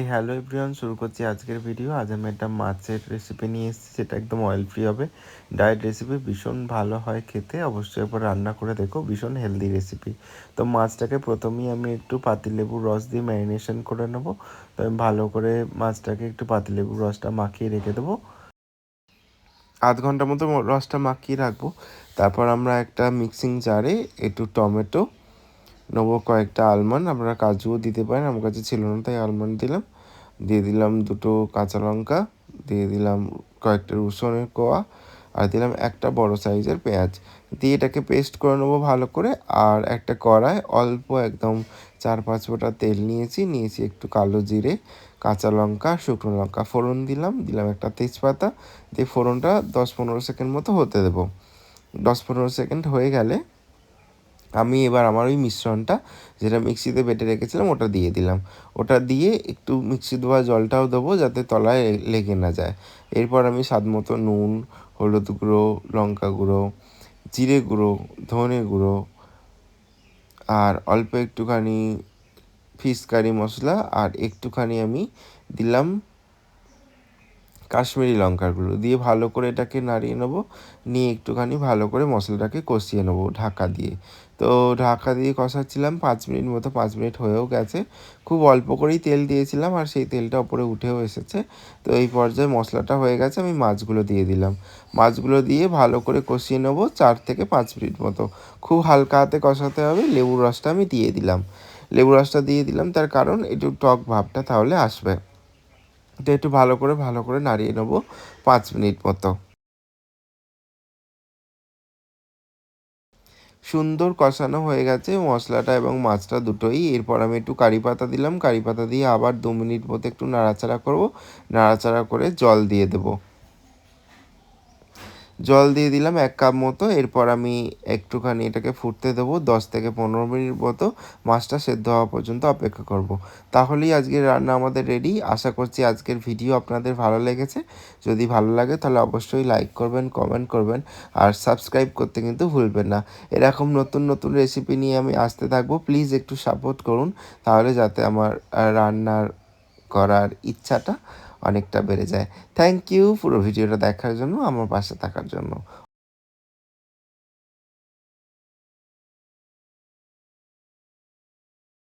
Hello everyone, শুরু করছি আজকের ভিডিও। আজ আমি একটা মাছের রেসিপি নিয়ে এসেছি, যেটা একদম অয়েল ফ্রি হবে, ডায়েট রেসিপি। ভীষণ ভালো হয় খেতে, অবশ্যই একবার রান্না করে দেখো, ভীষণ হেলদি রেসিপি। তো মাছটাকে প্রথমেই আমি একটু পাতিলেবুর রস দিয়ে ম্যারিনেশন করে নেবো। তো আমি ভালো করে মাছটাকে একটু পাতিলেবুর রসটা মাখিয়ে রেখে দেবো, আধ ঘন্টা মতো রসটা মাখিয়ে রাখবো। তারপর আমরা একটা মিক্সিং জারে একটু টমেটো নেবো, কয়েকটা আলমন্ড, আপনারা কাজুও দিতে পারেন, আমার কাছে ছিল না তাই আলমন্ড দিলাম। দিয়ে দিলাম দুটো কাঁচা লঙ্কা, দিয়ে দিলাম কয়েকটা রসুনের কোয়া, আর দিলাম একটা বড় সাইজের পেঁয়াজ। দিয়ে এটাকে পেস্ট করে নেবো ভালো করে। আর একটা কড়ায় অল্প একদম 4-5 ফোঁটা তেল নিয়েছি একটু কালো জিরে, কাঁচা লঙ্কা, শুকনো লঙ্কা ফোড়ন দিলাম একটা তেজপাতা। দিয়ে ফোড়নটা 10-15 সেকেন্ড মতো হতে দেবো। 10-15 সেকেন্ড হয়ে গেলে আমি এবার আমার ওই মিশ্রণটা, যেটা মিক্সিতে বেটে রেখেছিলাম, ওটা দিয়ে দিলাম। ওটা দিয়ে একটু মিক্সি ধোয়া জলটাও দেবো, যাতে তলায় লেগে না যায়। এরপর আমি স্বাদ মতো নুন, হলুদ গুঁড়ো, লঙ্কা গুঁড়ো, জিরে গুঁড়ো, ধনে গুঁড়ো, আর অল্প একটুখানি ফিশ কারি মশলা, আর একটুখানি আমি দিলাম কাশ্মীরি লঙ্কার গুঁড়ো দিয়ে ভালো করে এটাকে নাড়িয়ে নেবো। নিয়ে একটুখানি ভালো করে মশলাটাকে কষিয়ে নেবো ঢাকা দিয়ে। তো ঢাকা দিয়ে কষাচ্ছিলাম 5 মিনিট মতো, 5 মিনিট হয়েও গেছে। খুব অল্প করেই তেল দিয়েছিলাম, আর সেই তেলটা ওপরে উঠেও এসেছে। তো এই পর্যায়ে মশলাটা হয়ে গেছে, আমি মাছগুলো দিয়ে দিলাম। মাছগুলো দিয়ে ভালো করে কষিয়ে নেবো 4 থেকে 5 মিনিট মতো। খুব হালকা হাতে কষাতে হবে। লেবুর রসটা আমি দিয়ে দিলাম। লেবুর রসটা দিয়ে দিলাম, তার কারণ একটু টক ভাবটা তাহলে আসবে। এটা একটু ভালো করে নাড়িয়ে নেবো 5 মিনিট মতো। সুন্দর কষানো হয়ে গেছে মশলাটা এবং মাছটা দুটোই। এরপর আমি একটু কারি পাতা দিলাম, কারি পাতা দিয়ে আবার 2 মিনিট মতো একটু নাড়াচাড়া করব। নাড়াচাড়া করে জল দিয়ে দেবো। জল দিয়ে দিলাম 1 কাপ মতো। এরপর আমি একটুখানি এটাকে ফুটতে দেবো 10 থেকে 15 মিনিট মতো। মাছটা সেদ্ধ হওয়া পর্যন্ত অপেক্ষা করব। তাহলেই আজকের রান্না আমাদের রেডি। আশা করছি আজকের ভিডিও আপনাদের ভালো লেগেছে। যদি ভালো লাগে তাহলে অবশ্যই লাইক করবেন, কমেন্ট করবেন, আর সাবস্ক্রাইব করতে কিন্তু ভুলবেন না। এরকম নতুন নতুন রেসিপি নিয়ে আমি আসতে থাকবো। প্লিজ একটু সাপোর্ট করুন, তাহলে যাতে আমার রান্নার করার ইচ্ছাটা অনেকটা বেড়ে যায়। থ্যাংক ইউ পুরো ভিডিওটা দেখার জন্য, আমার পাশে থাকার জন্য।